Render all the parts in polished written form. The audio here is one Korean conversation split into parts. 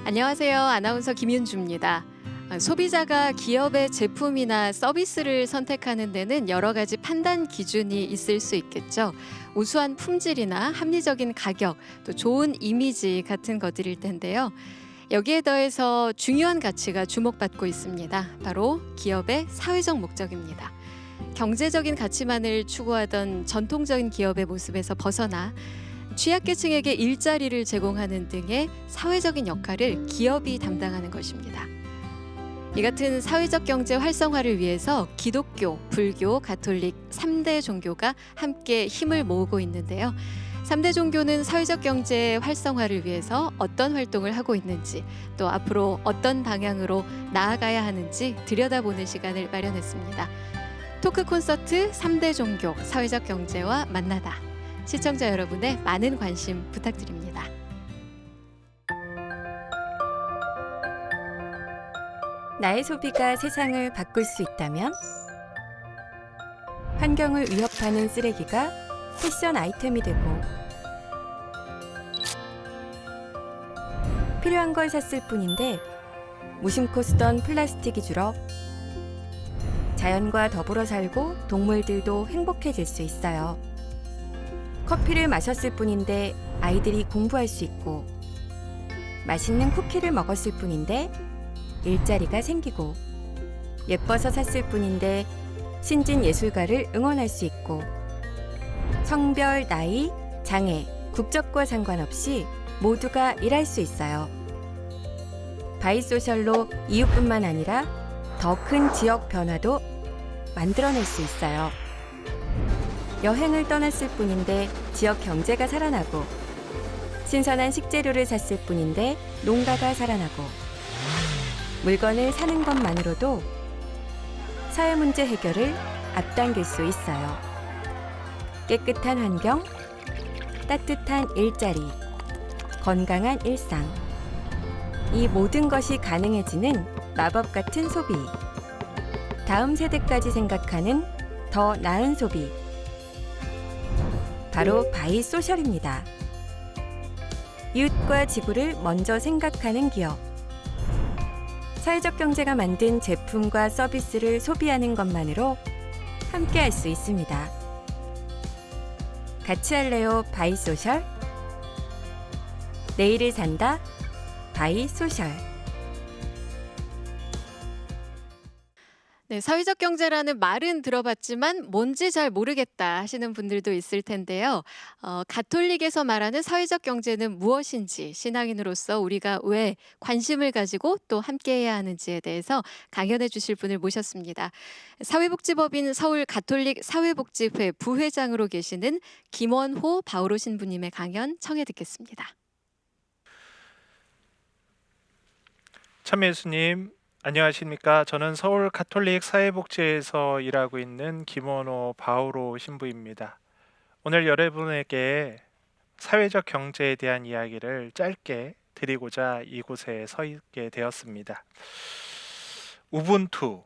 안녕하세요. 아나운서 김윤주입니다. 소비자가 기업의 제품이나 서비스를 선택하는 데는 여러 가지 판단 기준이 있을 수 있겠죠. 우수한 품질이나 합리적인 가격, 또 좋은 이미지 같은 것들일 텐데요. 여기에 더해서 중요한 가치가 주목받고 있습니다. 바로 기업의 사회적 목적입니다. 경제적인 가치만을 추구하던 전통적인 기업의 모습에서 벗어나 취약계층에게 일자리를 제공하는 등의 사회적인 역할을 기업이 담당하는 것입니다. 이 같은 사회적 경제 활성화를 위해서 기독교, 불교, 가톨릭 3대 종교가 함께 힘을 모으고 있는데요. 3대 종교는 사회적 경제 활성화를 위해서 어떤 활동을 하고 있는지, 또 앞으로 어떤 방향으로 나아가야 하는지 들여다보는 시간을 마련했습니다. 토크 콘서트 3대 종교, 사회적 경제와 만나다. 시청자 여러분의 많은 관심 부탁드립니다. 나의 소비가 세상을 바꿀 수 있다면? 환경을 위협하는 쓰레기가 패션 아이템이 되고, 필요한 걸 샀을 뿐인데 무심코 쓰던 플라스틱이 줄어 자연과 더불어 살고 동물들도 행복해질 수 있어요. 커피를 마셨을 뿐인데 아이들이 공부할 수 있고, 맛있는 쿠키를 먹었을 뿐인데 일자리가 생기고, 예뻐서 샀을 뿐인데 신진 예술가를 응원할 수 있고, 성별, 나이, 장애, 국적과 상관없이 모두가 일할 수 있어요. 바이소셜로 이웃뿐만 아니라 더 큰 지역 변화도 만들어낼 수 있어요. 여행을 떠났을 뿐인데 지역 경제가 살아나고, 신선한 식재료를 샀을 뿐인데 농가가 살아나고, 물건을 사는 것만으로도 사회 문제 해결을 앞당길 수 있어요. 깨끗한 환경, 따뜻한 일자리, 건강한 일상. 이 모든 것이 가능해지는 마법 같은 소비. 다음 세대까지 생각하는 더 나은 소비. 바로 바이소셜입니다. 이웃과 지구를 먼저 생각하는 기업. 사회적 경제가 만든 제품과 서비스를 소비하는 것만으로 함께 할 수 있습니다. 같이 할래요, 바이소셜? 내일을 산다, 바이소셜. 네, 사회적 경제라는 말은 들어봤지만 뭔지 잘 모르겠다 하시는 분들도 있을 텐데요. 가톨릭에서 말하는 사회적 경제는 무엇인지, 신앙인으로서 우리가 왜 관심을 가지고 또 함께해야 하는지에 대해서 강연해 주실 분을 모셨습니다. 사회복지법인 서울 가톨릭 사회복지회 부회장으로 계시는 김원호 바오로 신부님의 강연 청해 듣겠습니다. 참예수님, 안녕하십니까? 저는 서울 가톨릭 사회복지에서 일하고 있는 김원호 바오로 신부입니다. 오늘 여러분에게 사회적 경제에 대한 이야기를 짧게 드리고자 이곳에 서 있게 되었습니다. 우분투,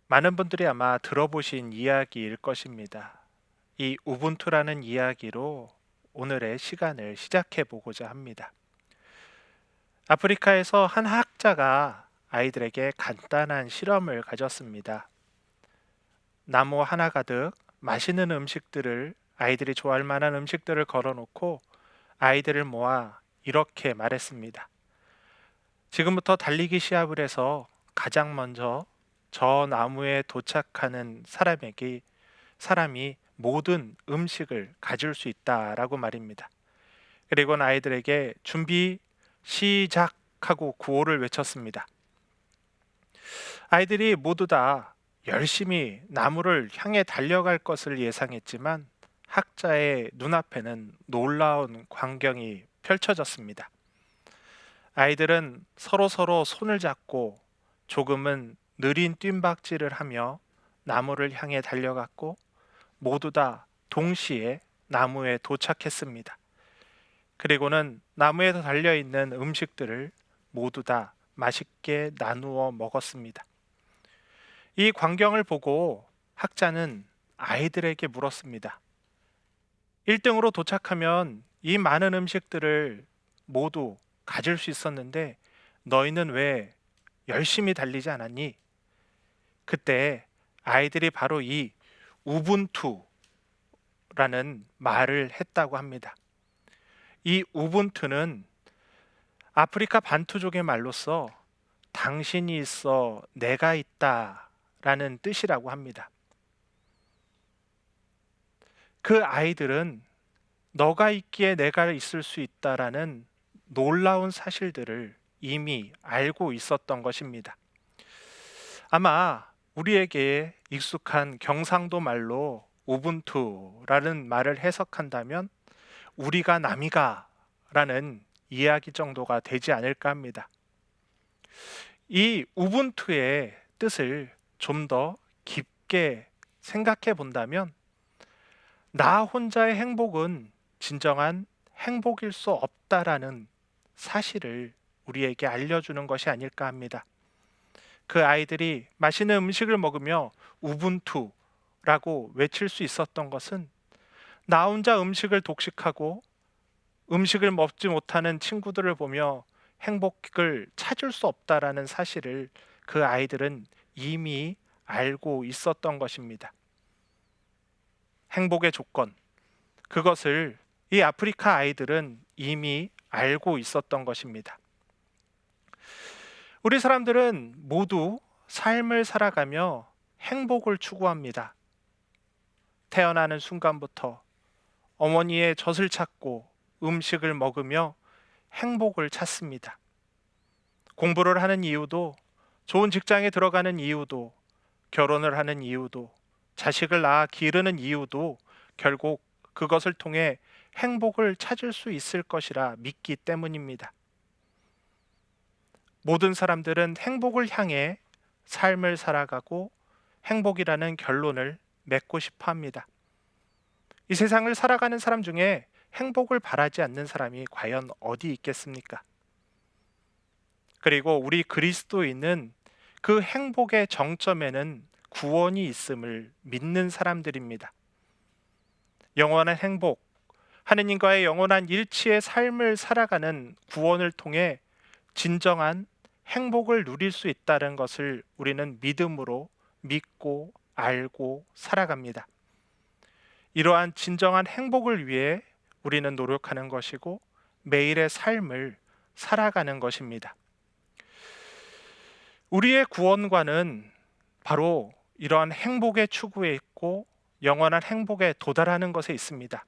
많은 분들이 아마 들어보신 이야기일 것입니다. 이 우분투라는 이야기로 오늘의 시간을 시작해 보고자 합니다. 아프리카에서 한 학자가 아이들에게 간단한 실험을 가졌습니다. 나무 하나 가득 맛있는 음식들을, 아이들이 좋아할 만한 음식들을 걸어놓고 아이들을 모아 이렇게 말했습니다. 지금부터 달리기 시합을 해서 가장 먼저 저 나무에 도착하는 사람이 모든 음식을 가질 수 있다라고 말입니다. 그리고는 아이들에게 준비 시작하고 구호를 외쳤습니다. 아이들이 모두 다 열심히 나무를 향해 달려갈 것을 예상했지만 학자의 눈앞에는 놀라운 광경이 펼쳐졌습니다. 아이들은 서로 손을 잡고 조금은 느린 뜀박질을 하며 나무를 향해 달려갔고, 모두 다 동시에 나무에 도착했습니다. 그리고는 나무에 달려있는 음식들을 모두 다 맛있게 나누어 먹었습니다. 이 광경을 보고 학자는 아이들에게 물었습니다. 1등으로 도착하면 이 많은 음식들을 모두 가질 수 있었는데 너희는 왜 열심히 달리지 않았니? 그때 아이들이 바로 이 우분투라는 말을 했다고 합니다. 이 우분투는 아프리카 반투족의 말로서 당신이 있어 내가 있다 라는 뜻이라고 합니다. 그 아이들은 너가 있기에 내가 있을 수 있다라는 놀라운 사실들을 이미 알고 있었던 것입니다. 아마 우리에게 익숙한 경상도 말로 우분투라는 말을 해석한다면 우리가 남이가 라는 이야기 정도가 되지 않을까 합니다. 이 우분투의 뜻을 좀 더 깊게 생각해 본다면 나 혼자의 행복은 진정한 행복일 수 없다라는 사실을 우리에게 알려주는 것이 아닐까 합니다. 그 아이들이 맛있는 음식을 먹으며 우분투라고 외칠 수 있었던 것은 나 혼자 음식을 독식하고 음식을 먹지 못하는 친구들을 보며 행복을 찾을 수 없다라는 사실을 그 아이들은 이미 알고 있었던 것입니다. 행복의 조건, 그것을 이 아프리카 아이들은 이미 알고 있었던 것입니다. 우리 사람들은 모두 삶을 살아가며 행복을 추구합니다. 태어나는 순간부터 어머니의 젖을 찾고 음식을 먹으며 행복을 찾습니다. 공부를 하는 이유도, 좋은 직장에 들어가는 이유도, 결혼을 하는 이유도, 자식을 낳아 기르는 이유도 결국 그것을 통해 행복을 찾을 수 있을 것이라 믿기 때문입니다. 모든 사람들은 행복을 향해 삶을 살아가고 행복이라는 결론을 맺고 싶어 합니다. 이 세상을 살아가는 사람 중에 행복을 바라지 않는 사람이 과연 어디 있겠습니까? 그리고 우리 그리스도인은 그 행복의 정점에는 구원이 있음을 믿는 사람들입니다. 영원한 행복, 하느님과의 영원한 일치의 삶을 살아가는 구원을 통해 진정한 행복을 누릴 수 있다는 것을 우리는 믿음으로 믿고 알고 살아갑니다. 이러한 진정한 행복을 위해 우리는 노력하는 것이고 매일의 삶을 살아가는 것입니다. 우리의 구원관은 바로 이러한 행복의 추구에 있고 영원한 행복에 도달하는 것에 있습니다.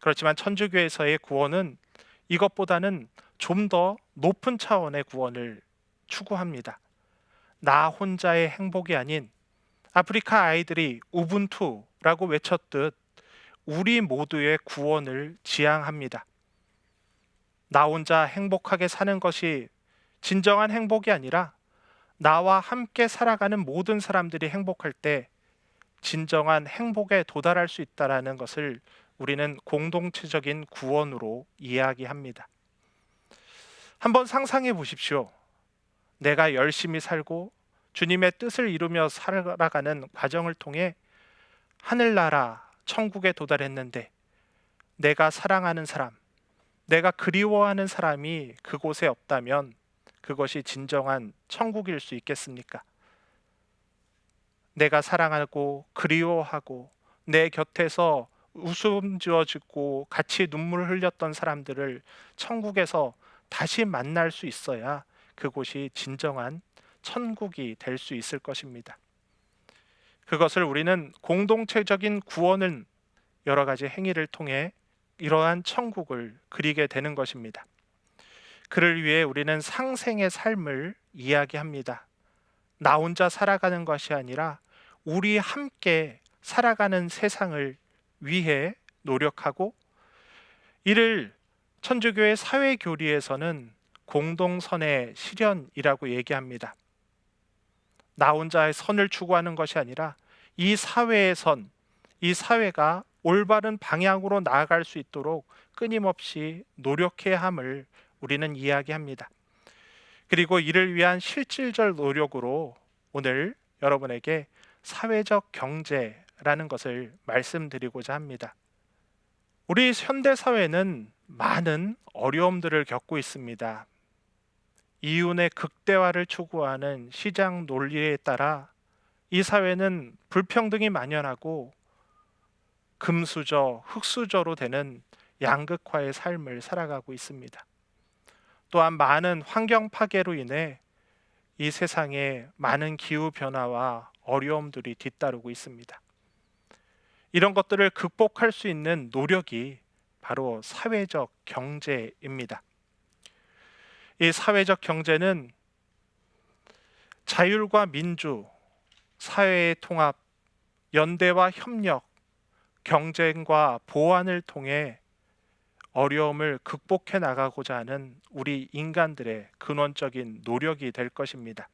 그렇지만 천주교에서의 구원은 이것보다는 좀 더 높은 차원의 구원을 추구합니다. 나 혼자의 행복이 아닌 아프리카 아이들이 우분투라고 외쳤듯 우리 모두의 구원을 지향합니다. 나 혼자 행복하게 사는 것이 진정한 행복이 아니라 나와 함께 살아가는 모든 사람들이 행복할 때 진정한 행복에 도달할 수 있다는 것을 우리는 공동체적인 구원으로 이야기합니다. 한번 상상해 보십시오. 내가 열심히 살고 주님의 뜻을 이루며 살아가는 과정을 통해 하늘나라 천국에 도달했는데 내가 사랑하는 사람, 내가 그리워하는 사람이 그곳에 없다면 그것이 진정한 천국일 수 있겠습니까? 내가 사랑하고 그리워하고 내 곁에서 웃음 지어주고 같이 눈물을 흘렸던 사람들을 천국에서 다시 만날 수 있어야 그곳이 진정한 천국이 될 수 있을 것입니다. 그것을 우리는 공동체적인 구원은 여러 가지 행위를 통해 이러한 천국을 그리게 되는 것입니다. 그를 위해 우리는 상생의 삶을 이야기합니다. 나 혼자 살아가는 것이 아니라 우리 함께 살아가는 세상을 위해 노력하고 이를 천주교의 사회교리에서는 공동선의 실현이라고 얘기합니다. 나 혼자의 선을 추구하는 것이 아니라 이 사회의 선, 이 사회가 올바른 방향으로 나아갈 수 있도록 끊임없이 노력해야 함을 우리는 이야기합니다. 그리고 이를 위한 실질적 노력으로 오늘 여러분에게 사회적 경제라는 것을 말씀드리고자 합니다. 우리 현대 사회는 많은 어려움들을 겪고 있습니다. 이윤의 극대화를 추구하는 시장 논리에 따라 이 사회는 불평등이 만연하고 금수저, 흙수저로 되는 양극화의 삶을 살아가고 있습니다. 또한 많은 환경 파괴로 인해 이 세상에 많은 기후 변화와 어려움들이 뒤따르고 있습니다. 이런 것들을 극복할 수 있는 노력이 바로 사회적 경제입니다. 이 사회적 경제는 자율과 민주, 사회의 통합, 연대와 협력, 경쟁과 보완을 통해 어려움을 극복해 나가고자 하는 우리 인간들의 근원적인 노력이 될 것입니다.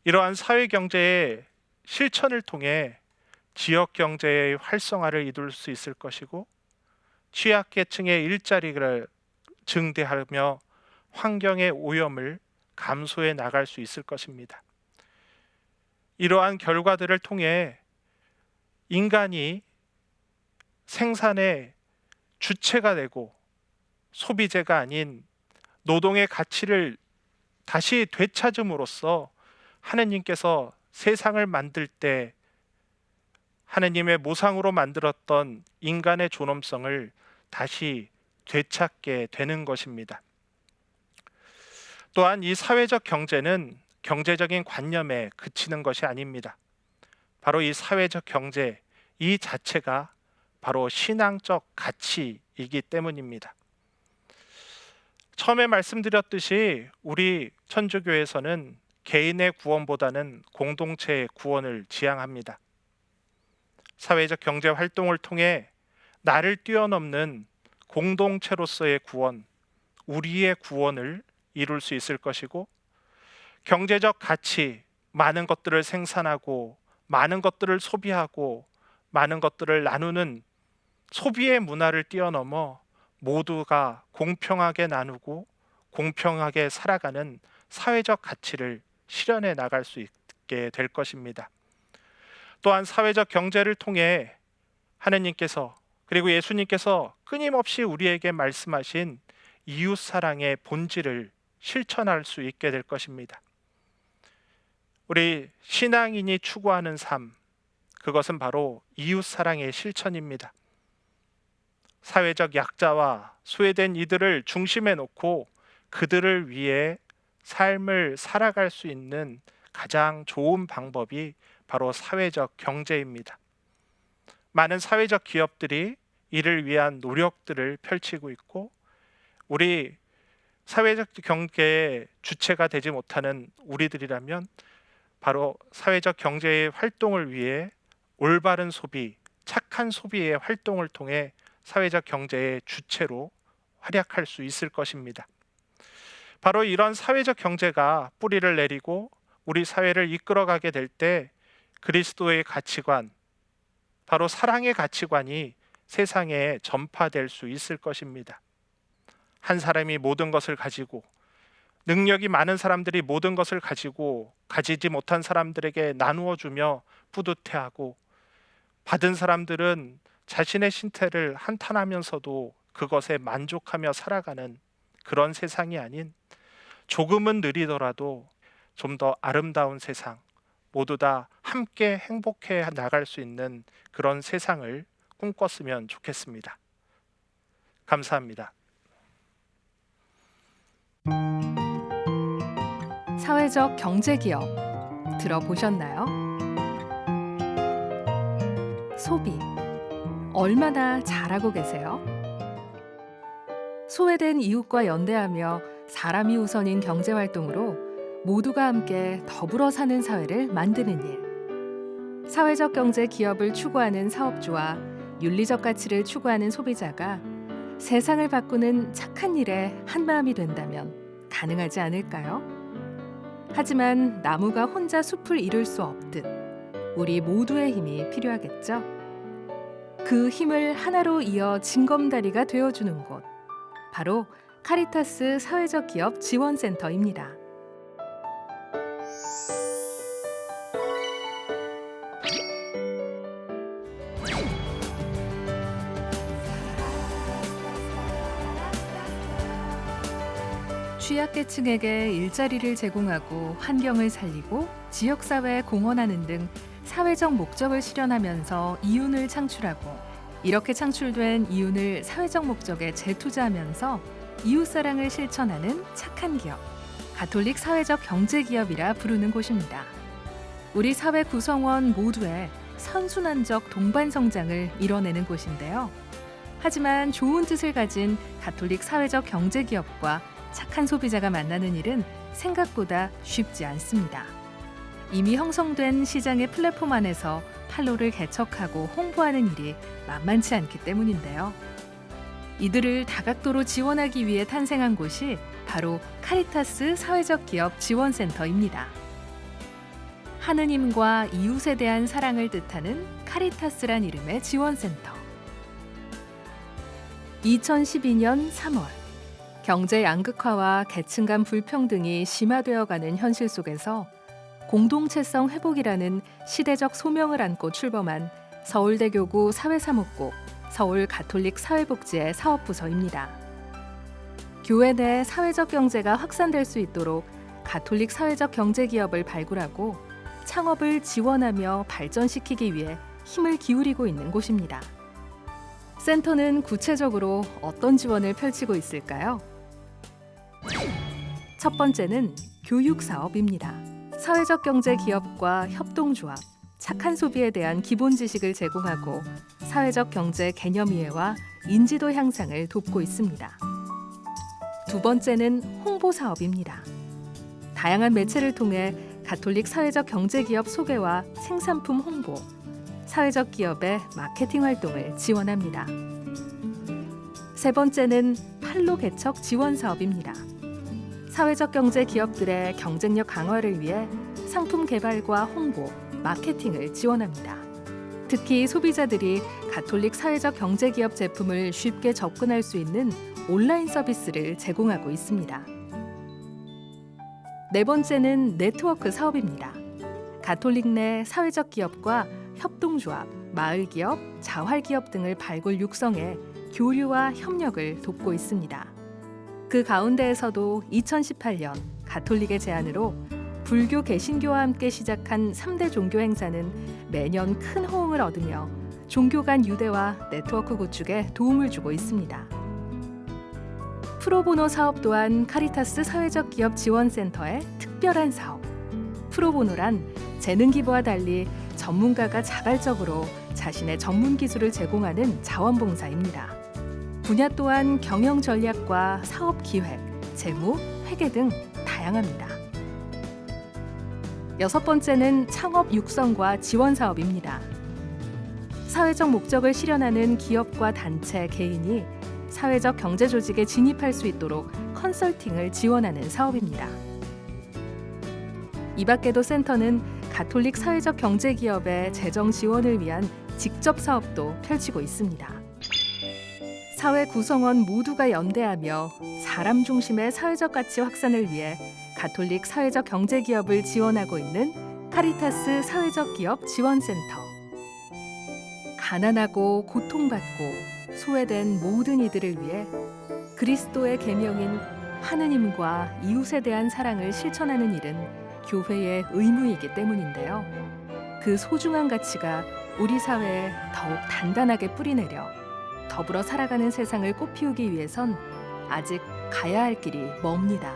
이러한 사회 경제의 실천을 통해 지역 경제의 활성화를 이룰 수 있을 것이고 취약계층의 일자리를 증대하며 환경의 오염을 감소해 나갈 수 있을 것입니다. 이러한 결과들을 통해 인간이 생산의 주체가 되고 소비재가 아닌 노동의 가치를 다시 되찾음으로써 하느님께서 세상을 만들 때 하느님의 모상으로 만들었던 인간의 존엄성을 다시 되찾게 되는 것입니다. 또한 이 사회적 경제는 경제적인 관념에 그치는 것이 아닙니다. 바로 이 사회적 경제 이 자체가 바로 신앙적 가치이기 때문입니다. 처음에 말씀드렸듯이 우리 천주교에서는 개인의 구원보다는 공동체의 구원을 지향합니다. 사회적 경제 활동을 통해 나를 뛰어넘는 공동체로서의 구원, 우리의 구원을 이룰 수 있을 것이고 경제적 가치, 많은 것들을 생산하고 많은 것들을 소비하고 많은 것들을 나누는 소비의 문화를 뛰어넘어 모두가 공평하게 나누고 공평하게 살아가는 사회적 가치를 실현해 나갈 수 있게 될 것입니다. 또한 사회적 경제를 통해 하느님께서 그리고 예수님께서 끊임없이 우리에게 말씀하신 이웃 사랑의 본질을 실천할 수 있게 될 것입니다. 우리 신앙인이 추구하는 삶, 그것은 바로 이웃 사랑의 실천입니다. 사회적 약자와 소외된 이들을 중심에 놓고 그들을 위해 삶을 살아갈 수 있는 가장 좋은 방법이 바로 사회적 경제입니다. 많은 사회적 기업들이 이를 위한 노력들을 펼치고 있고 우리 사회적 경제의 주체가 되지 못하는 우리들이라면 바로 사회적 경제의 활동을 위해 올바른 소비, 착한 소비의 활동을 통해 사회적 경제의 주체로 활약할 수 있을 것입니다. 바로 이런 사회적 경제가 뿌리를 내리고 우리 사회를 이끌어가게 될 때 그리스도의 가치관, 바로 사랑의 가치관이 세상에 전파될 수 있을 것입니다. 한 사람이 모든 것을 가지고 능력이 많은 사람들이 모든 것을 가지고 가지지 못한 사람들에게 나누어 주며 뿌듯해하고 받은 사람들은 자신의 신태를 한탄하면서도 그것에 만족하며 살아가는 그런 세상이 아닌 조금은 느리더라도 좀 더 아름다운 세상, 모두 다 함께 행복해 나갈 수 있는 그런 세상을 꿈꿨으면 좋겠습니다. 감사합니다. 사회적 경제기업 들어보셨나요? 소비 얼마나 잘하고 계세요? 소외된 이웃과 연대하며 사람이 우선인 경제활동으로 모두가 함께 더불어 사는 사회를 만드는 일. 사회적 경제 기업을 추구하는 사업주와 윤리적 가치를 추구하는 소비자가 세상을 바꾸는 착한 일에 한마음이 된다면 가능하지 않을까요? 하지만 나무가 혼자 숲을 이룰 수 없듯 우리 모두의 힘이 필요하겠죠? 그 힘을 하나로 이어 징검다리가 되어주는 곳, 바로 카리타스 사회적 기업 지원센터입니다. 취약계층에게 일자리를 제공하고 환경을 살리고 지역사회에 공헌하는 등 사회적 목적을 실현하면서 이윤을 창출하고 이렇게 창출된 이윤을 사회적 목적에 재투자하면서 이웃사랑을 실천하는 착한 기업, 가톨릭 사회적 경제기업이라 부르는 곳입니다. 우리 사회 구성원 모두의 선순환적 동반 성장을 이뤄내는 곳인데요. 하지만 좋은 뜻을 가진 가톨릭 사회적 경제기업과 착한 소비자가 만나는 일은 생각보다 쉽지 않습니다. 이미 형성된 시장의 플랫폼 안에서 판로를 개척하고 홍보하는 일이 만만치 않기 때문인데요. 이들을 다각도로 지원하기 위해 탄생한 곳이 바로 카리타스 사회적 기업 지원센터입니다. 하느님과 이웃에 대한 사랑을 뜻하는 카리타스란 이름의 지원센터. 2012년 3월, 경제 양극화와 계층 간 불평등이 심화되어가는 현실 속에서 공동체성 회복이라는 시대적 소명을 안고 출범한 서울대교구 사회사목고 서울 가톨릭 사회복지의 사업부서입니다. 교회 내 사회적 경제가 확산될 수 있도록 가톨릭 사회적 경제기업을 발굴하고 창업을 지원하며 발전시키기 위해 힘을 기울이고 있는 곳입니다. 센터는 구체적으로 어떤 지원을 펼치고 있을까요? 첫 번째는 교육 사업입니다. 사회적 경제 기업과 협동조합, 착한 소비에 대한 기본 지식을 제공하고 사회적 경제 개념 이해와 인지도 향상을 돕고 있습니다. 두 번째는 홍보 사업입니다. 다양한 매체를 통해 가톨릭 사회적 경제 기업 소개와 생산품 홍보, 사회적 기업의 마케팅 활동을 지원합니다. 세 번째는 판로 개척 지원 사업입니다. 사회적 경제 기업들의 경쟁력 강화를 위해 상품 개발과 홍보, 마케팅을 지원합니다. 특히 소비자들이 가톨릭 사회적 경제 기업 제품을 쉽게 접근할 수 있는 온라인 서비스를 제공하고 있습니다. 네 번째는 네트워크 사업입니다. 가톨릭 내 사회적 기업과 협동조합, 마을기업, 자활기업 등을 발굴 육성해 교류와 협력을 돕고 있습니다. 그 가운데에서도 2018년 가톨릭의 제안으로 불교 개신교와 함께 시작한 3대 종교 행사는 매년 큰 호응을 얻으며 종교 간 유대와 네트워크 구축에 도움을 주고 있습니다. 프로보노 사업 또한 카리타스 사회적 기업 지원센터의 특별한 사업. 프로보노란 재능 기부와 달리 전문가가 자발적으로 자신의 전문 기술을 제공하는 자원봉사입니다. 분야 또한 경영 전략과 사업 기획, 재무, 회계 등 다양합니다. 여섯 번째는 창업 육성과 지원 사업입니다. 사회적 목적을 실현하는 기업과 단체, 개인이 사회적 경제 조직에 진입할 수 있도록 컨설팅을 지원하는 사업입니다. 이 밖에도 센터는 가톨릭 사회적 경제 기업의 재정 지원을 위한 직접 사업도 펼치고 있습니다. 사회 구성원 모두가 연대하며 사람 중심의 사회적 가치 확산을 위해 가톨릭 사회적 경제 기업을 지원하고 있는 카리타스 사회적 기업 지원센터. 가난하고 고통받고 소외된 모든 이들을 위해 그리스도의 계명인 하느님과 이웃에 대한 사랑을 실천하는 일은 교회의 의무이기 때문인데요. 그 소중한 가치가 우리 사회에 더욱 단단하게 뿌리내려 더불어 살아가는 세상을 꽃피우기 위해선 아직 가야 할 길이 멉니다.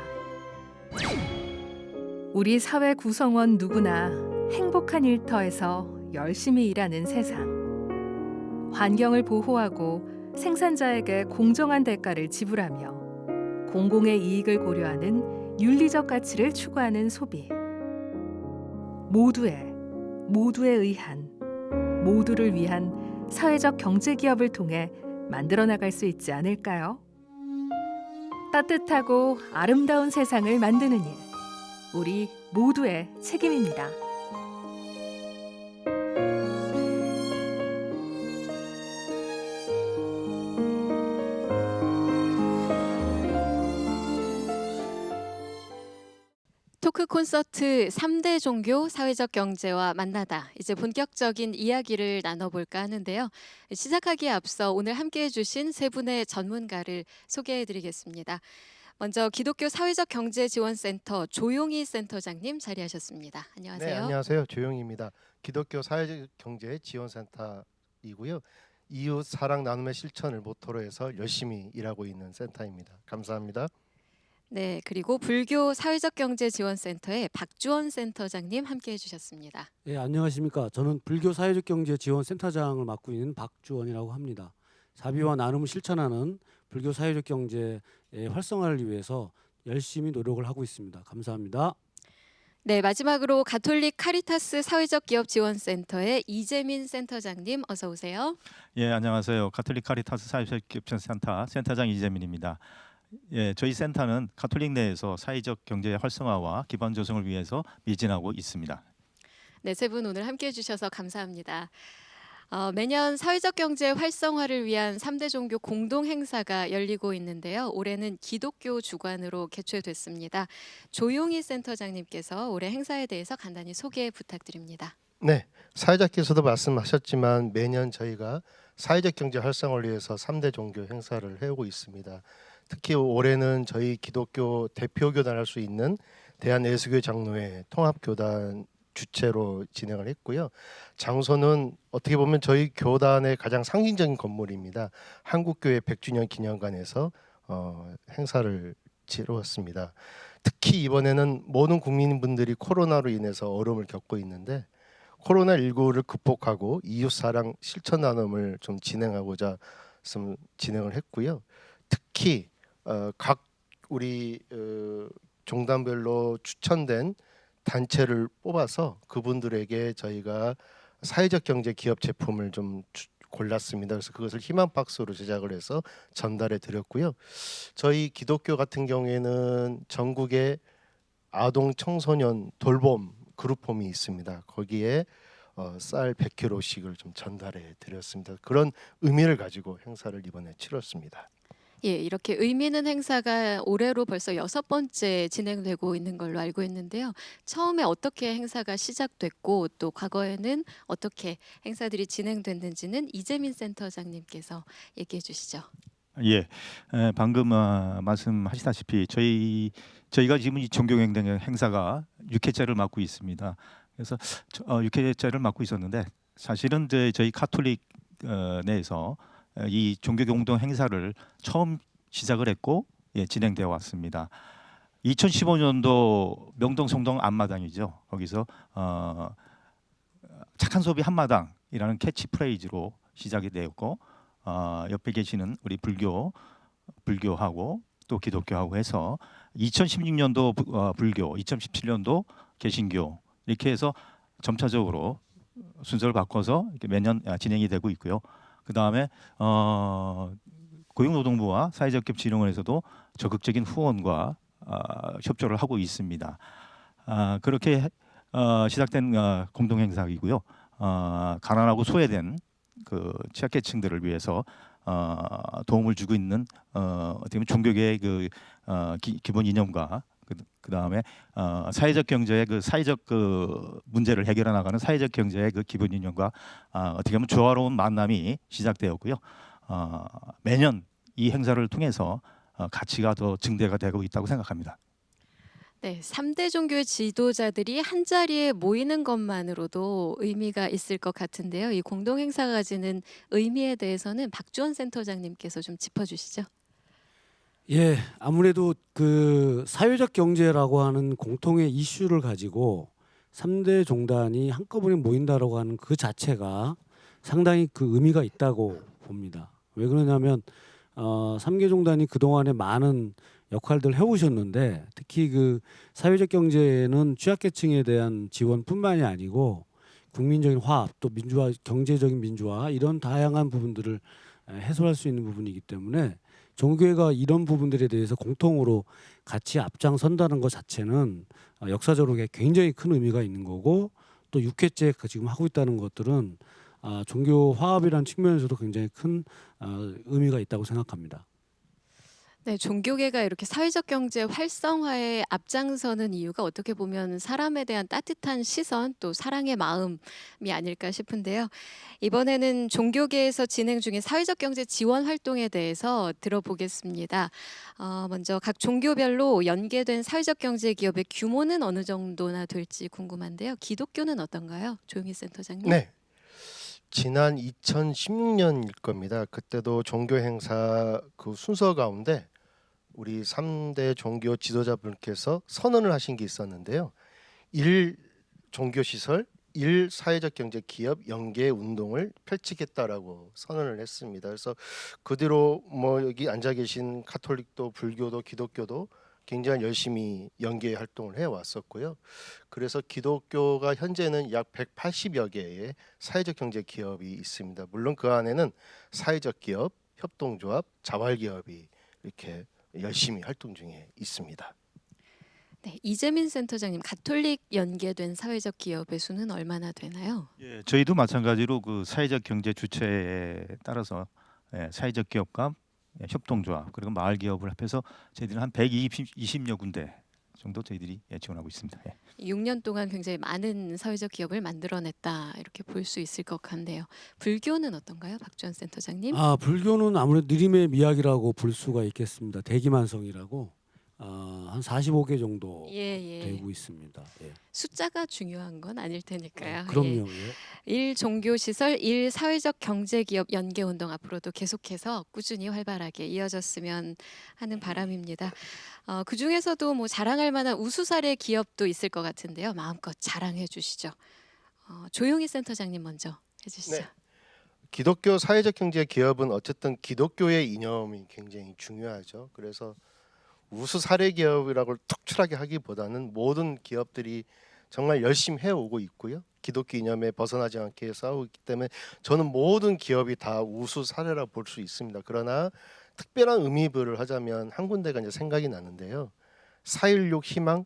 우리 사회 구성원 누구나 행복한 일터에서 열심히 일하는 세상. 환경을 보호하고 생산자에게 공정한 대가를 지불하며 공공의 이익을 고려하는 윤리적 가치를 추구하는 소비. 모두에 의한, 모두를 위한 사회적 경제 기업을 통해 만들어 나갈 수 있지 않을까요? 따뜻하고 아름다운 세상을 만드는 일, 우리 모두의 책임입니다. 토크 콘서트 3대 종교 사회적 경제와 만나다. 이제 본격적인 이야기를 나눠볼까 하는데요. 시작하기에 앞서 오늘 함께해 주신 세 분의 전문가를 소개해 드리겠습니다. 먼저 기독교 사회적 경제 지원센터 조용희 센터장님 자리하셨습니다. 안녕하세요. 네, 안녕하세요. 조용입니다. 기독교 사회적 경제 지원센터이고요. 이웃 사랑 나눔의 실천을 모토로 해서 열심히 일하고 있는 센터입니다. 감사합니다. 네, 그리고 불교 사회적 경제 지원센터의 박주원 센터장님 함께 해주셨습니다. 예, 안녕하십니까. 저는 불교 사회적 경제 지원 센터장을 맡고 있는 박주원이라고 합니다. 자비와 나눔을 실천하는 불교 사회적 경제의 활성화를 위해서 열심히 노력을 하고 있습니다. 감사합니다. 네, 마지막으로 가톨릭 카리타스 사회적 기업 지원센터의 이재민 센터장님 어서 오세요. 예, 안녕하세요. 가톨릭 카리타스 사회적 기업센터 센터장 이재민입니다. 예, 저희 센터는 가톨릭 내에서 사회적 경제 활성화와 기반 조성을 위해서 미진하고 있습니다. 네, 세 분 오늘 함께 해주셔서 감사합니다. 매년 사회적 경제 활성화를 위한 3대 종교 공동 행사가 열리고 있는데요. 올해는 기독교 주관으로 개최됐습니다. 조용희 센터장님께서 올해 행사에 대해서 간단히 소개 부탁드립니다. 네, 사회자께서도 말씀하셨지만 매년 저희가 사회적 경제 활성화를 위해서 3대 종교 행사를 해오고 있습니다. 특히 올해는 저희 기독교 대표 교단할 수 있는 대한예수교 장로회 통합교단 주체로 진행을 했고요. 장소는 어떻게 보면 저희 교단의 가장 상징적인 건물입니다. 한국교회 100주년 기념관에서 행사를 치루었습니다. 특히 이번에는 모든 국민분들이 코로나로 인해서 어려움을 겪고 있는데 코로나19를 극복하고 이웃사랑 실천 나눔을 좀 진행하고자 진행을 했고요. 특히 각 우리 종단별로 추천된 단체를 뽑아서 그분들에게 저희가 사회적 경제 기업 제품을 좀 골랐습니다. 그래서 그것을 희망 박스로 제작을 해서 전달해 드렸고요. 저희 기독교 같은 경우에는 전국에 아동 청소년 돌봄 그룹홈이 있습니다. 거기에 쌀 100kg씩을 좀 전달해 드렸습니다. 그런 의미를 가지고 행사를 이번에 치렀습니다. 예, 이렇게 의미 있는 행사가 올해로 벌써 6번째 진행되고 있는 걸로 알고 있는데요. 처음에 어떻게 행사가 시작됐고 또 과거에는 어떻게 행사들이 진행됐는지는 이재민 센터장님께서 얘기해 주시죠. 예, 방금 말씀하시다시피 저희가 지금 이 종교행동 행사가 6회째를 맡고 있습니다. 그래서 6회째를 맡고 있었는데 사실은 저희 가톨릭 내에서 이 종교공동 행사를 처음 시작을 했고 진행되어 왔습니다. 2015년도 명동 성동 앞마당이죠. 거기서 착한 소비 한마당이라는 캐치프레이즈로 시작이 되었고 옆에 계시는 우리 불교하고 또 기독교하고 해서 2016년도 불교, 2017년도 개신교 이렇게 해서 점차적으로 순서를 바꿔서 이렇게 매년 진행이 되고 있고요. 그 다음에 고용노동부와 사회적기업진흥원에서도 적극적인 후원과 협조를 하고 있습니다. 그렇게 시작된 공동행사이고요. 가난하고 소외된 그 취약계층들을 위해서 도움을 주고 있는 어떻게 보면 종교계의 기본 이념과 그 다음에 사회적 경제의 사회적 문제를 해결해 나가는 사회적 경제의 기본 이념과 어떻게 보면 조화로운 만남이 시작되었고요. 매년 이 행사를 통해서 가치가 더 증대가 되고 있다고 생각합니다. 네, 3대 종교의 지도자들이 한 자리에 모이는 것만으로도 의미가 있을 것 같은데요. 이 공동 행사가 가지는 의미에 대해서는 박주원 센터장님께서 좀 짚어주시죠. 예, 아무래도 그 사회적 경제라고 하는 공통의 이슈를 가지고 3대 종단이 한꺼번에 모인다라고 하는 그 자체가 상당히 그 의미가 있다고 봅니다. 왜 그러냐면 3개 종단이 그동안에 많은 역할들을 해오셨는데 특히 그 사회적 경제는 취약계층에 대한 지원뿐만이 아니고 국민적인 화합 또 민주화, 경제적인 민주화 이런 다양한 부분들을 해소할 수 있는 부분이기 때문에 종교회가 이런 부분들에 대해서 공통으로 같이 앞장선다는 것 자체는 역사적으로 굉장히 큰 의미가 있는 거고 또 6회째 지금 하고 있다는 것들은 종교 화합이라는 측면에서도 굉장히 큰 의미가 있다고 생각합니다. 네, 종교계가 이렇게 사회적 경제 활성화에 앞장서는 이유가 어떻게 보면 사람에 대한 따뜻한 시선 또 사랑의 마음이 아닐까 싶은데요. 이번에는 종교계에서 진행 중인 사회적 경제 지원 활동에 대해서 들어보겠습니다. 먼저 각 종교별로 연계된 사회적 경제 기업의 규모는 어느 정도나 될지 궁금한데요. 기독교는 어떤가요? 조용희 센터장님. 네. 지난 2016년일 겁니다. 그때도 종교 행사 그 순서 가운데 우리 3대 종교 지도자분께서 선언을 하신 게 있었는데요. 1 종교 시설, 1 사회적 경제 기업 연계 운동을 펼치겠다라고 선언을 했습니다. 그래서 그 뒤로 뭐 여기 앉아 계신 가톨릭도 불교도 기독교도 굉장히 열심히 연계 활동을 해 왔었고요. 그래서 기독교가 현재는 약 180여 개의 사회적 경제 기업이 있습니다. 물론 그 안에는 사회적 기업, 협동조합, 자활기업이 이렇게 열심히 활동 중에 있습니다. 네, 이재민 센터장님, 가톨릭 연계된 사회적 기업의 수는 얼마나 되나요? 예, 저희도 마찬가지로 그 사회적 경제 주체에 따라서 사회적 기업과 협동조합 그리고 마을 기업을 합해서 저희들은 한 120여 군데 정도 저희들이 지원하고 있습니다. 6년 동안 굉장히 많은 사회적 기업을 만들어냈다 이렇게 볼 수 있을 것 같네요. 불교는 어떤가요, 박주환 센터장님? 불교는 아무래도 느림의 미학이라고 볼 수가 있겠습니다. 대기만성이라고 한 45개 정도 예. 되고 있습니다. 예. 숫자가 중요한 건 아닐 테니까요. 그럼요. 예. 예. 1 종교 시설, 1 사회적 경제 기업 연계 운동 앞으로도 계속해서 꾸준히 활발하게 이어졌으면 하는 바람입니다. 그 중에서도 뭐 자랑할 만한 우수 사례 기업도 있을 것 같은데요. 마음껏 자랑해 주시죠. 조용희 센터장님 먼저 해주시죠. 네. 기독교 사회적 경제 기업은 어쨌든 기독교의 이념이 굉장히 중요하죠. 그래서 우수 사례 기업이라고 특출하게 하기보다는 모든 기업들이 정말 열심히 해오고 있고요. 기독교 이념에 벗어나지 않게 싸우고 있기 때문에 저는 모든 기업이 다 우수 사례라 볼 수 있습니다. 그러나 특별한 의미부여를 하자면 한 군데가 이제 생각이 나는데요. 4.16 희망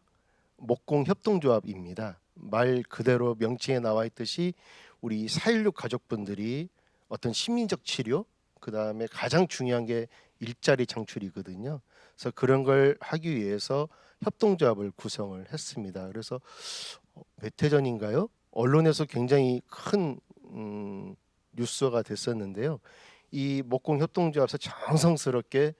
목공 협동조합입니다. 말 그대로 명칭에 나와 있듯이 우리 4.16 가족분들이 어떤 심리적 치료, 그 다음에 가장 중요한 게 일자리 창출이거든요. 그래서 그런 걸 하기 위해서 협동조합을 구성을 했습니다. 그래서 몇 해 전인가요? 언론에서 굉장히 큰 뉴스가 됐었는데요. 이 목공 협동조합에서 정성스럽게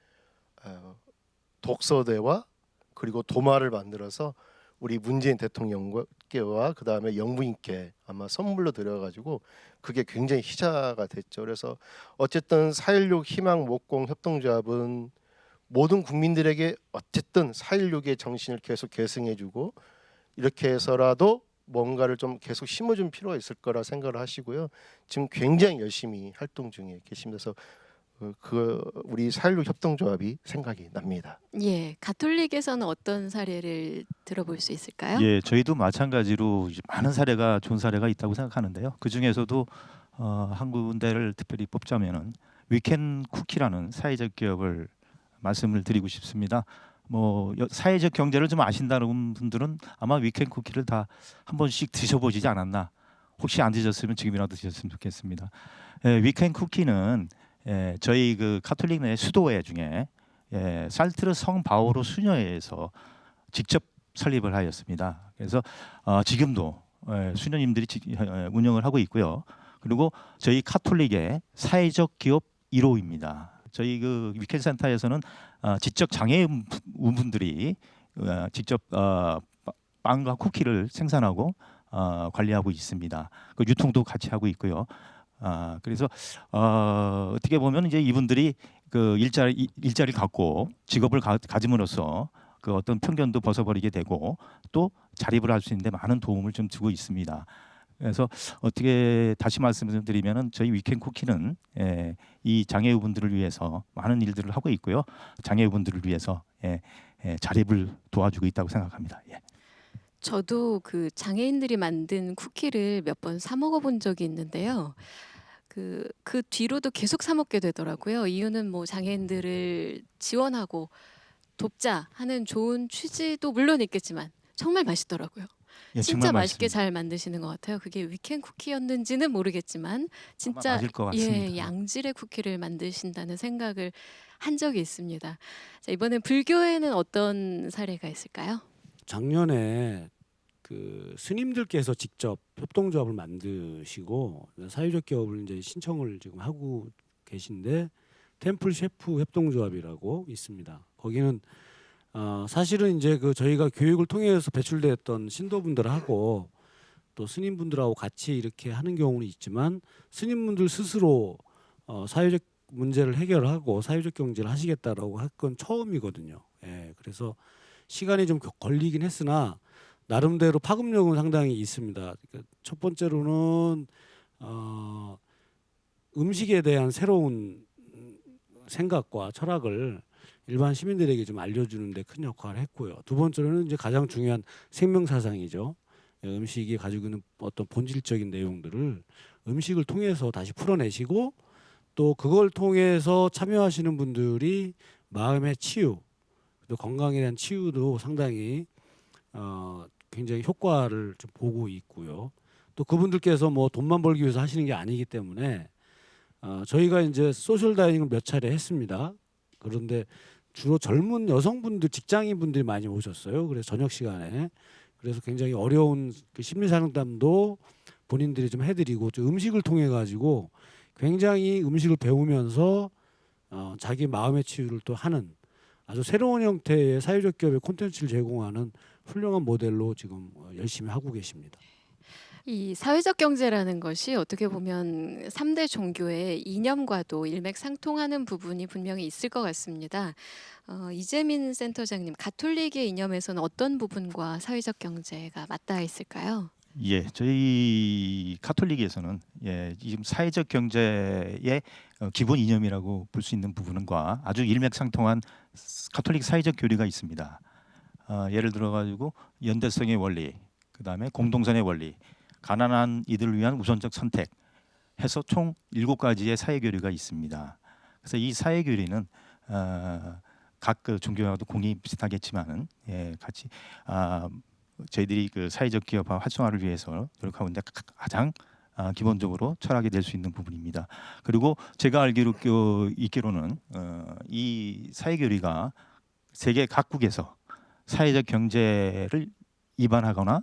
독서대와 그리고 도마를 만들어서 우리 문재인 대통령께와 그 다음에 영부인께 아마 선물로 드려가지고 그게 굉장히 희자가 됐죠. 그래서 어쨌든 4.16 희망 목공 협동조합은 모든 국민들에게 어쨌든 4.16의 정신을 계속 계승해주고 이렇게 해서라도 뭔가를 좀 계속 심어줄 필요가 있을 거라 생각을 하시고요. 지금 굉장히 열심히 활동 중에 계십니다. 그래서 우리 4.16 협동조합이 생각이 납니다. 예, 가톨릭에서는 어떤 사례를 들어볼 수 있을까요? 예, 저희도 마찬가지로 이제 많은 사례가 좋은 사례가 있다고 생각하는데요. 그 중에서도 한 군데를 특별히 뽑자면은 위켄 쿠키라는 사회적 기업을 말씀을 드리고 싶습니다. 뭐 사회적 경제를 좀 아신다는 분들은 아마 위켄 쿠키를 다 한 번씩 드셔보시지 않았나. 혹시 안 드셨으면 지금이라도 드셨으면 좋겠습니다. 위켄 쿠키는 저희 그 가톨릭 내 수도회 중에 살트르 성 바오로 수녀회에서 직접 설립을 하였습니다. 그래서 지금도 수녀님들이 운영을 하고 있고요. 그리고 저희 가톨릭의 사회적 기업 1호입니다. 저희 그 위켄 센터에서는 지적 장애인분들이 직접 빵과 쿠키를 생산하고 관리하고 있습니다. 그 유통도 같이 하고 있고요. 그래서 어떻게 보면 이제 이분들이 그 일자리를 갖고 직업을 가짐으로써 그 어떤 편견도 벗어버리게 되고 또 자립을 할 수 있는데 많은 도움을 좀 주고 있습니다. 그래서 어떻게 다시 말씀을 드리면은 저희 위켄 쿠키는 이 장애우분들을 위해서 많은 일들을 하고 있고요. 장애우분들을 위해서 자립을 도와주고 있다고 생각합니다. 예. 저도 그 장애인들이 만든 쿠키를 몇 번 사 먹어본 적이 있는데요. 그 뒤로도 계속 사 먹게 되더라고요. 이유는 뭐 장애인들을 지원하고 돕자 하는 좋은 취지도 물론 있겠지만 정말 맛있더라고요. 예, 진짜 정말 맛있게 맛있습니다. 잘 만드시는 것 같아요. 그게 위켄 쿠키였는지는 모르겠지만 진짜 맞을 것 같습니다. 양질의 쿠키를 만드신다는 생각을 한 적이 있습니다. 자, 이번엔 불교에는 어떤 사례가 있을까요? 작년에 그 스님들께서 직접 협동조합을 만드시고 사회적 기업을 이제 신청을 지금 하고 계신데 템플 셰프 협동조합이라고 있습니다. 거기는 사실은 이제 그 저희가 교육을 통해서 배출됐던 신도분들하고 또 스님분들하고 같이 이렇게 하는 경우는 있지만 스님분들 스스로 사회적 문제를 해결하고 사회적 경제를 하시겠다라고 할 건 처음이거든요. 예, 그래서 시간이 좀 걸리긴 했으나 나름대로 파급력은 상당히 있습니다. 그러니까 첫 번째로는 음식에 대한 새로운 생각과 철학을 일반 시민들에게 좀 알려주는 데 큰 역할을 했고요. 두 번째로는 이제 가장 중요한 생명 사상이죠. 음식이 가지고 있는 어떤 본질적인 내용들을 음식을 통해서 다시 풀어내시고 또 그걸 통해서 참여하시는 분들이 마음의 치유, 또 건강에 대한 치유도 상당히 굉장히 효과를 좀 보고 있고요. 또 그분들께서 뭐 돈만 벌기 위해서 하시는 게 아니기 때문에 저희가 이제 소셜 다이닝을 몇 차례 했습니다. 그런데 주로 젊은 여성분들, 직장인분들이 많이 오셨어요. 그래서 저녁 시간에 그래서 굉장히 어려운 그 심리 상담도 본인들이 좀 해드리고 좀 음식을 통해 가지고 굉장히 음식을 배우면서 자기 마음의 치유를 또 하는 아주 새로운 형태의 사회적 기업의 콘텐츠를 제공하는 훌륭한 모델로 지금 열심히 하고 계십니다. 이 사회적 경제라는 것이 어떻게 보면 3대 종교의 이념과도 일맥상통하는 부분이 분명히 있을 것 같습니다. 이재민 센터장님, 가톨릭의 이념에서는 어떤 부분과 사회적 경제가 맞닿아 있을까요? 예, 저희 가톨릭에서는 지금 사회적 경제의 기본 이념이라고 볼 수 있는 부분과 아주 일맥상통한 가톨릭 사회적 교리가 있습니다. 예를 들어 가지고 연대성의 원리, 그다음에 공동선의 원리, 가난한 이들을 위한 우선적 선택 해서 총 7가지의 사회 교리가 있습니다. 그래서 이 사회 교리는 각 그 종교와도 공이 비슷하겠지만은 같이 저희들이 그 사회적 기업화 활성화를 위해서 노력하고 있는데 가장 기본적으로 철학이 될 수 있는 부분입니다. 그리고 제가 있기로는 이 사회 교리가 세계 각국에서 사회적 경제를 위반하거나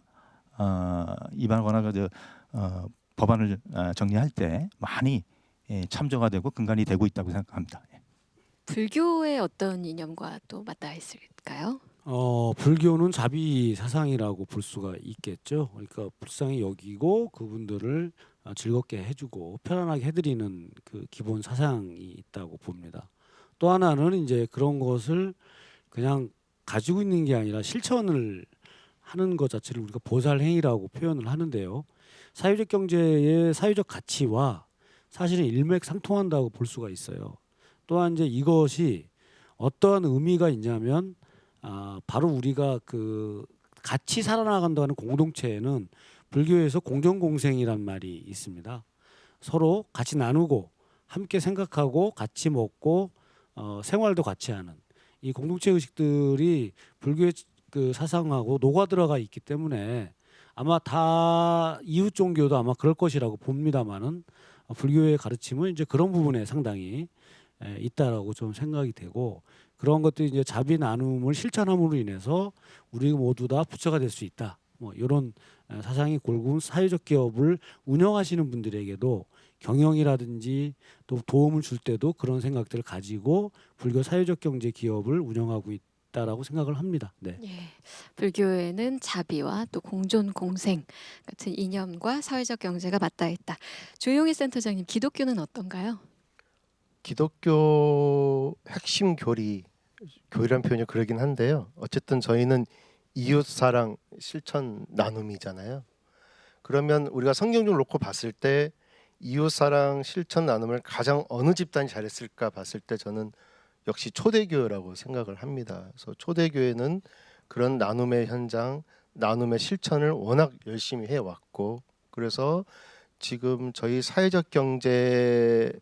법안을 정리할 때 많이 참조가 되고 근간이 되고 있다고 생각합니다. 불교의 어떤 이념과 또 맞닿아 있을까요? 불교는 자비 사상이라고 볼 수가 있겠죠. 그러니까 불쌍히 여기고 그분들을 즐겁게 해주고 편안하게 해드리는 그 기본 사상이 있다고 봅니다. 또 하나는 이제 그런 것을 그냥 가지고 있는 게 아니라 실천을 하는 것 자체를 우리가 보살행위라고 표현을 하는데요. 사회적 경제의 사회적 가치와 사실은 일맥상통한다고 볼 수가 있어요. 또한 이제 이것이 어떠한 의미가 있냐면 바로 우리가 그 같이 살아나간다는 공동체에는 불교에서 공정공생이란 말이 있습니다. 서로 같이 나누고 함께 생각하고 같이 먹고 생활도 같이 하는 이 공동체 의식들이 불교의 그 사상하고 녹아 들어가 있기 때문에 아마 다 이웃 종교도 아마 그럴 것이라고 봅니다만은 불교의 가르침은 이제 그런 부분에 상당히 있다라고 좀 생각이 되고 그런 것들이 이제 자비 나눔을 실천함으로 인해서 우리 모두 다 부처가 될 수 있다. 뭐 이런 사상이 골고루 사회적 기업을 운영하시는 분들에게도 경영이라든지 또 도움을 줄 때도 그런 생각들을 가지고 불교 사회적 경제 기업을 운영하고 있다라고 생각을 합니다. 네. 예, 불교에는 자비와 또 공존 공생 같은 이념과 사회적 경제가 맞닿아 있다. 조용희 센터장님, 기독교는 어떤가요? 기독교 핵심 교리란 표현이 그러긴 한데요. 어쨌든 저희는 이웃 사랑 실천 나눔이잖아요. 그러면 우리가 성경적으로 놓고 봤을 때 이웃 사랑 실천 나눔을 가장 어느 집단이 잘했을까 봤을 때 저는 역시 초대교회라고 생각을 합니다. 그래서 초대교회는 그런 나눔의 현장, 나눔의 실천을 워낙 열심히 해왔고 그래서 지금 저희 사회적 경제를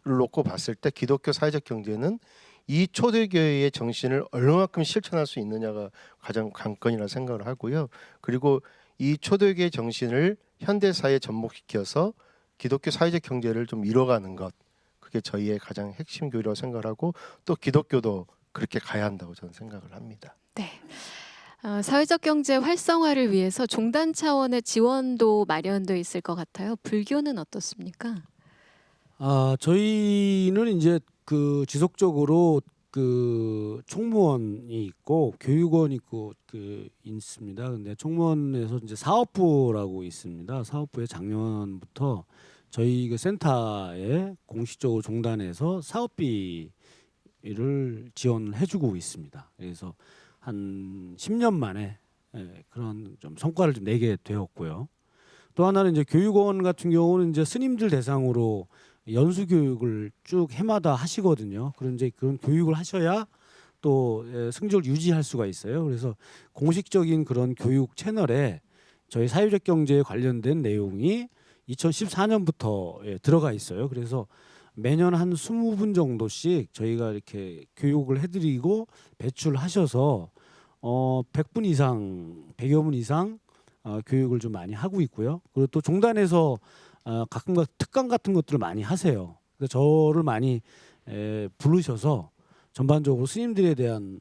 놓고 봤을 때 기독교 사회적 경제는 이 초대교회의 정신을 얼마만큼 실천할 수 있느냐가 가장 관건이라 생각을 하고요. 그리고 이 초대교회 정신을 현대 사회에 접목시켜서 기독교 사회적 경제를 좀 이뤄가는 것, 그게 저희의 가장 핵심 교리라고 생각하고 또 기독교도 그렇게 가야 한다고 저는 생각을 합니다. 네. 사회적 경제 활성화를 위해서 종단 차원의 지원도 마련돼 있을 것 같아요. 불교는 어떻습니까? 저희는 이제 그 지속적으로 그 총무원이 있고 교육원이 있고 있습니다. 근데 총무원에서 이제 사업부라고 있습니다. 사업부에 작년부터 저희 그 센터에 공식적으로 종단에서 사업비를 지원해주고 있습니다. 그래서 한 10년 만에 그런 좀 성과를 좀 내게 되었고요. 또 하나는 이제 교육원 같은 경우는 이제 스님들 대상으로 연수 교육을 쭉 해마다 하시거든요. 그런 이제 그런 교육을 하셔야 또 성적을 유지할 수가 있어요. 그래서 공식적인 그런 교육 채널에 저희 사회적 경제에 관련된 내용이 2014년부터 들어가 있어요. 그래서 매년 한 20분 정도씩 저희가 이렇게 교육을 해드리고 배출하셔서 100분 이상, 100여 분 이상 교육을 좀 많이 하고 있고요. 그리고 또 종단에서 가끔가다 특강 같은 것들을 많이 하세요. 그래서 저를 많이 부르셔서 전반적으로 스님들에 대한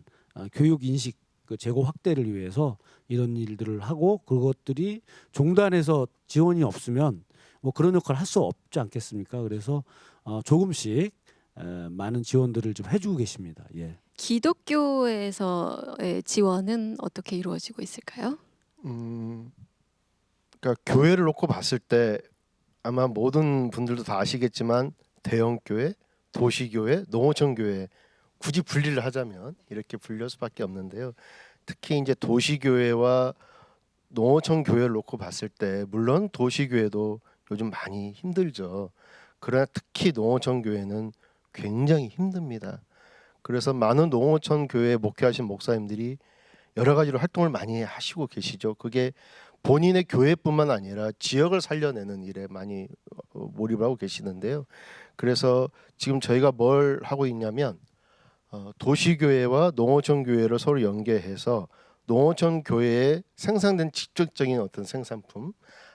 교육 인식 그 재고 확대를 위해서 이런 일들을 하고, 그것들이 종단에서 지원이 없으면 뭐 그런 역할을 할 수 없지 않겠습니까? 그래서 조금씩 많은 지원들을 좀 해주고 계십니다. 예. 기독교에서의 지원은 어떻게 이루어지고 있을까요? 그러니까 교회를 놓고 봤을 때 아마 모든 분들도 다 아시겠지만 대형 교회, 도시 교회, 농어촌 교회 굳이 분리를 하자면 이렇게 분류할 수밖에 없는데요. 특히 이제 도시 교회와 농어촌 교회를 놓고 봤을 때 물론 도시 교회도 요즘 많이 힘들죠. 그러나 특히 농어촌 교회는 굉장히 힘듭니다. 그래서 많은 농어촌 교회에 목회하신 목사님들이 여러 가지로 활동을 많이 하시고 계시죠. 그게 본인의 교회뿐만 아니라 지역을 살려내는 일에 많이 몰입을 하고 계시는데요. 그래서 지금 저희가 뭘 하고 있냐면 도시교회와 농어촌 교회를 서로 연계해서 농어촌 교회에 생산된 직접적인 어떤 생산품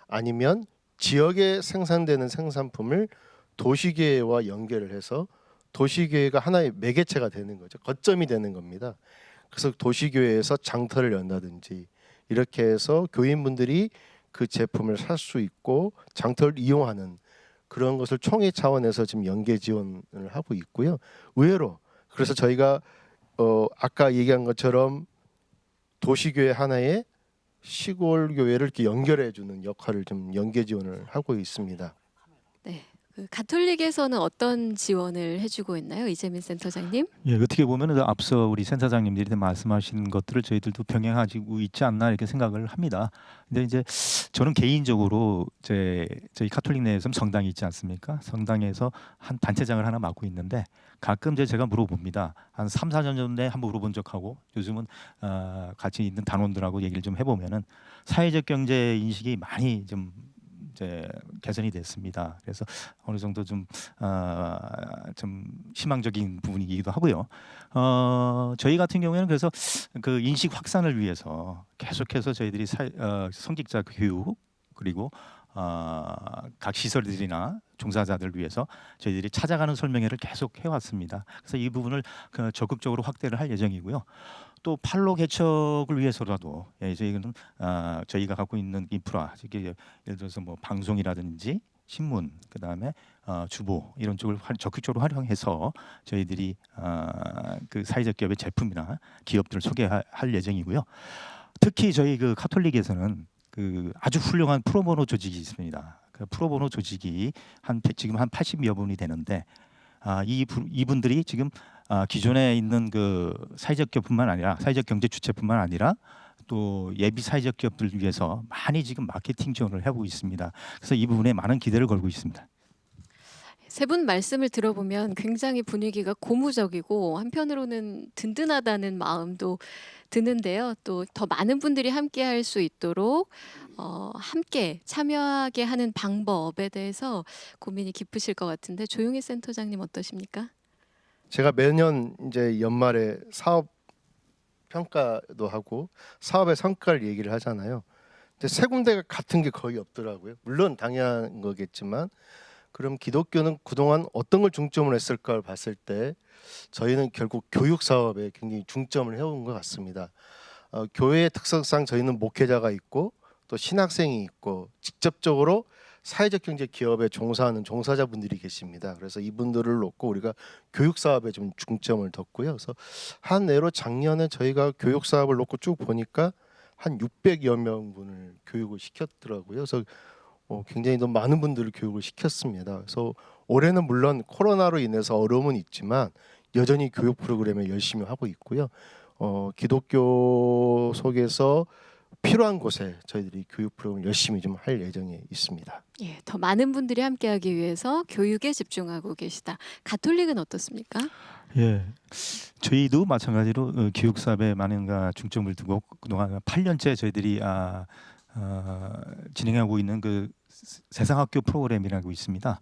아니면 지역에 생산되는 생산품을 도시교회와 연결을 해서 도시교회가 하나의 매개체가 되는 거죠. 거점이 되는 겁니다. 그래서 도시교회에서 장터를 연다든지 이렇게 해서 교인분들이 그 제품을 살 수 있고 장터를 이용하는 그런 것을 총회 차원에서 지금 연계 지원을 하고 있고요. 의외로 그래서 저희가 아까 얘기한 것처럼 도시교회 하나에 시골 교회를 이렇게 연결해주는 역할을 좀 연계 지원을 하고 있습니다. 네. 그 가톨릭에서는 어떤 지원을 해주고 있나요, 이재민 센터장님? 예, 어떻게 보면 앞서 우리 센터장님들이 말씀하신 것들을 저희들도 병행하고 있지 않나 이렇게 생각을 합니다. 근데 이제 저는 개인적으로 저희 카톨릭 내에서 성당이 있지 않습니까? 성당에서 한 단체장을 하나 맡고 있는데 가끔 제가 물어봅니다. 한 3, 4년 전에 한번 물어본 적하고 요즘은 같이 있는 단원들하고 얘기를 좀 해보면은 사회적 경제 인식이 많이 좀 이제 개선이 됐습니다. 그래서 어느 정도 좀 희망적인 부분이기도 하고요. 저희 같은 경우에는 그래서 그 인식 확산을 위해서 계속해서 저희들이 성직자 교육 그리고 각 시설들이나 종사자들을 위해서 저희들이 찾아가는 설명회를 계속 해왔습니다. 그래서 이 부분을 적극적으로 확대를 할 예정이고요. 또 판로 개척을 위해서라도 저희는 저희가 갖고 있는 인프라, 예를 들어서 뭐 방송이라든지 신문, 그 다음에 주보 이런 쪽을 적극적으로 활용해서 저희들이 그 사회적 기업의 제품이나 기업들을 소개할 예정이고요. 특히 저희 그 카톨릭에서는 그 아주 훌륭한 프로보노 조직이 있습니다. 그 프로보노 조직이 지금 한 80여 분이 되는데 이분들이 지금 기존에 있는 그 사회적 기업뿐만 아니라 사회적 경제 주체뿐만 아니라 또 예비 사회적 기업들을 위해서 많이 지금 마케팅 지원을 하고 있습니다. 그래서 이 부분에 많은 기대를 걸고 있습니다. 세 분 말씀을 들어보면 굉장히 분위기가 고무적이고 한편으로는 든든하다는 마음도 드는데요. 또 더 많은 분들이 함께할 수 있도록 함께 참여하게 하는 방법에 대해서 고민이 깊으실 것 같은데 조용희 센터장님 어떠십니까? 제가 매년 이제 연말에 사업 평가도 하고 사업의 성과를 얘기를 하잖아요. 근데 세 군데가 같은 게 거의 없더라고요. 물론 당연한 거겠지만 그럼 기독교는 그동안 어떤 걸 중점을 했을까를 봤을 때 저희는 결국 교육 사업에 굉장히 중점을 해온 것 같습니다. 교회의 특성상 저희는 목회자가 있고 또 신학생이 있고 직접적으로 사회적 경제 기업에 종사하는 종사자분들이 계십니다. 그래서 이분들을 놓고 우리가 교육 사업에 좀 중점을 뒀고요. 그래서 한 해로 작년에 저희가 교육 사업을 놓고 쭉 보니까 한 600여 명분을 교육을 시켰더라고요. 그래서 굉장히 더 많은 분들을 교육을 시켰습니다. 그래서 올해는 물론 코로나로 인해서 어려움은 있지만 여전히 교육 프로그램에 열심히 하고 있고요. 기독교 속에서 필요한 곳에 저희들이 교육 프로그램 열심히 좀 할 예정에 있습니다. 예, 더 많은 분들이 함께하기 위해서 교육에 집중하고 계시다. 가톨릭은 어떻습니까? 예, 저희도 마찬가지로 교육 사업에 많은 중점을 두고 그동안 8년째 저희들이 진행하고 있는 그 세상학교 프로그램이라고 있습니다.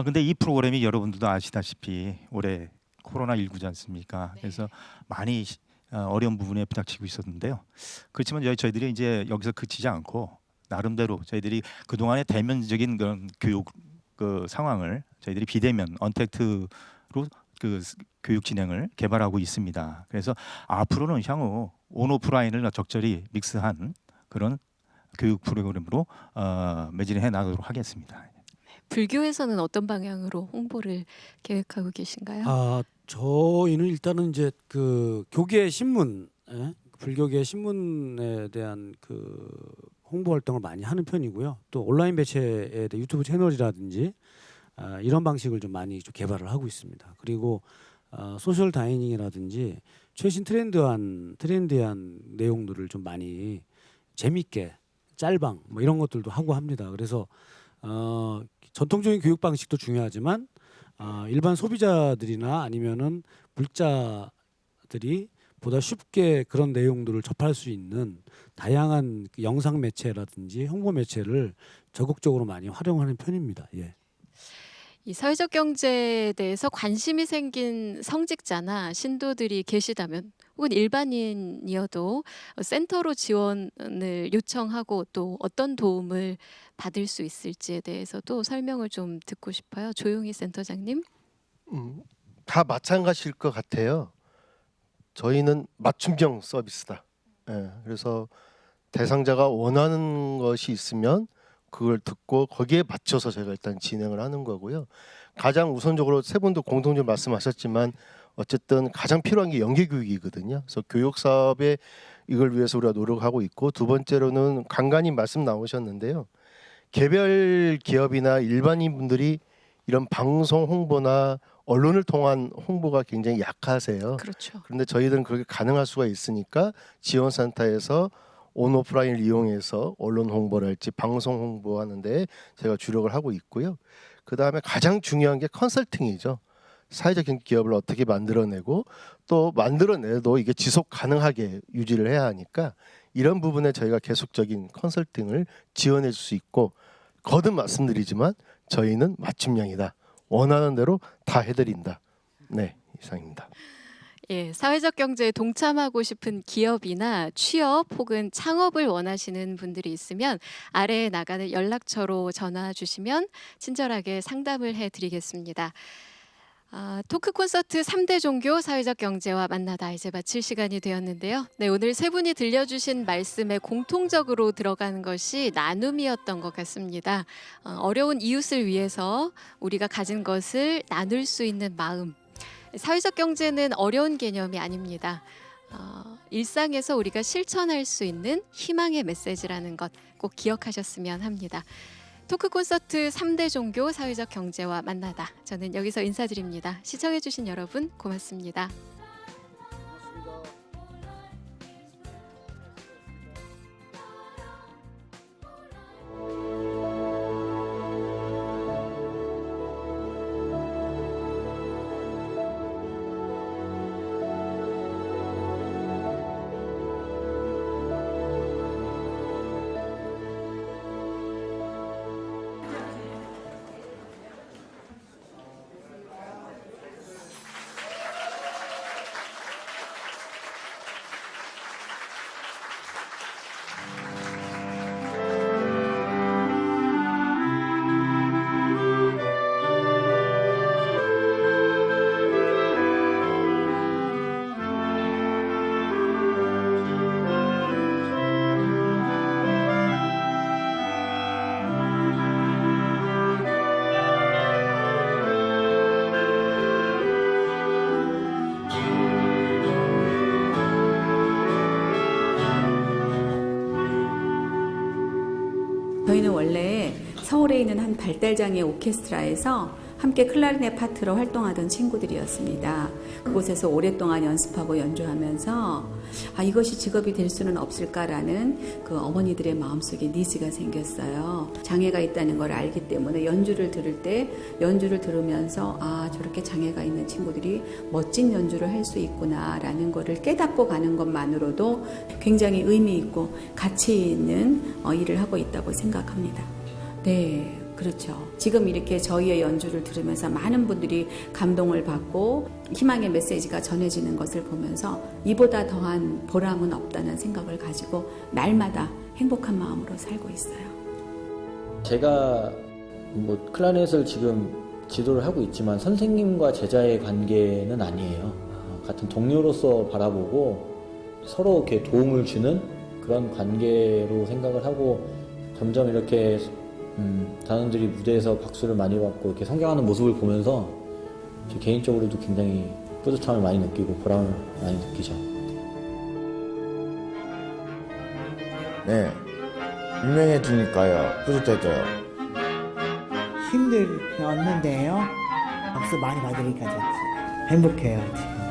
근데 이 프로그램이 여러분들도 아시다시피 올해 코로나19지 않습니까? 네. 그래서 많이 어려운 부분에 부닥치고 있었는데요. 그렇지만 저희들이 이제 여기서 그치지 않고 나름대로 저희들이 그동안의 대면적인 그런 교육 그 상황을 저희들이 비대면 언택트로 그 교육 진행을 개발하고 있습니다. 그래서 앞으로는 향후 온오프라인을 적절히 믹스한 그런 교육 프로그램으로 매진해 나가도록 하겠습니다. 불교에서는 어떤 방향으로 홍보를 계획하고 계신가요? 저희는 일단은 이제 그 교계 신문, 불교계 신문에 대한 그 홍보 활동을 많이 하는 편이고요. 또 온라인 매체에 대한 유튜브 채널이라든지 이런 방식을 좀 많이 좀 개발을 하고 있습니다. 그리고 소셜 다이닝이라든지 최신 트렌디한 내용들을 좀 많이 재밌게 짤방 뭐 이런 것들도 하고 합니다. 그래서 전통적인 교육 방식도 중요하지만 일반 소비자들이나 아니면은 불자들이 보다 쉽게 그런 내용들을 접할 수 있는 다양한 영상 매체라든지 홍보 매체를 적극적으로 많이 활용하는 편입니다. 예. 이 사회적 경제에 대해서 관심이 생긴 성직자나 신도들이 계시다면 혹은 일반인이어도 센터로 지원을 요청하고 또 어떤 도움을 받을 수 있을지에 대해서도 설명을 좀 듣고 싶어요. 조용희 센터장님. 다 마찬가지일 것 같아요. 저희는 맞춤형 서비스다. 예, 그래서 대상자가 원하는 것이 있으면 그걸 듣고 거기에 맞춰서 제가 일단 진행을 하는 거고요. 가장 우선적으로 세 분도 공통적으로 말씀하셨지만 어쨌든 가장 필요한 게 연계 교육이거든요. 그래서 교육 사업에 이걸 위해서 우리가 노력하고 있고, 두 번째로는 간간히 말씀 나오셨는데요. 개별 기업이나 일반인 분들이 이런 방송 홍보나 언론을 통한 홍보가 굉장히 약하세요. 그렇죠. 그런데 저희들은 그렇게 가능할 수가 있으니까 지원센터에서 온오프라인을 이용해서 언론 홍보를 할지 방송 홍보하는데 제가 주력을 하고 있고요. 그 다음에 가장 중요한 게 컨설팅이죠. 사회적 기업을 어떻게 만들어내고 또 만들어내도 이게 지속 가능하게 유지를 해야 하니까 이런 부분에 저희가 계속적인 컨설팅을 지원해 줄 수 있고, 거듭 말씀드리지만 저희는 맞춤형이다. 원하는 대로 다 해드린다. 네, 이상입니다. 예, 사회적 경제에 동참하고 싶은 기업이나 취업 혹은 창업을 원하시는 분들이 있으면 아래에 나가는 연락처로 전화 주시면 친절하게 상담을 해드리겠습니다. 토크 콘서트 3대 종교 사회적 경제와 만나다 이제 마칠 시간이 되었는데요. 네, 오늘 세 분이 들려주신 말씀에 공통적으로 들어가는 것이 나눔이었던 것 같습니다. 어려운 이웃을 위해서 우리가 가진 것을 나눌 수 있는 마음. 사회적 경제는 어려운 개념이 아닙니다. 일상에서 우리가 실천할 수 있는 희망의 메시지라는 것 꼭 기억하셨으면 합니다. 토크 콘서트 3대 종교 사회적 경제와 만나다. 저는 여기서 인사드립니다. 시청해주신 여러분 고맙습니다. 서울에 있는 한 발달장애 오케스트라에서 함께 클라리넷 파트로 활동하던 친구들이었습니다. 그곳에서 오랫동안 연습하고 연주하면서 이것이 직업이 될 수는 없을까라는 그 어머니들의 마음속에 니즈가 생겼어요. 장애가 있다는 걸 알기 때문에 연주를 들으면서 저렇게 장애가 있는 친구들이 멋진 연주를 할 수 있구나라는 거를 깨닫고 가는 것만으로도 굉장히 의미 있고 가치 있는 일을 하고 있다고 생각합니다. 네. 그렇죠. 지금 이렇게 저희의 연주를 들으면서 많은 분들이 감동을 받고 희망의 메시지가 전해지는 것을 보면서 이보다 더한 보람은 없다는 생각을 가지고 날마다 행복한 마음으로 살고 있어요. 제가 클라리넷을 지금 지도를 하고 있지만 선생님과 제자의 관계는 아니에요. 같은 동료로서 바라보고 서로 이렇게 도움을 주는 그런 관계로 생각을 하고 점점 이렇게 단원들이 무대에서 박수를 많이 받고 이렇게 성장하는 모습을 보면서 저 개인적으로도 굉장히 뿌듯함을 많이 느끼고 보람을 많이 느끼죠. 네, 유명해지니까요. 뿌듯해져요. 힘들었는데요. 박수 많이 받으니까 좋지. 행복해요, 지금.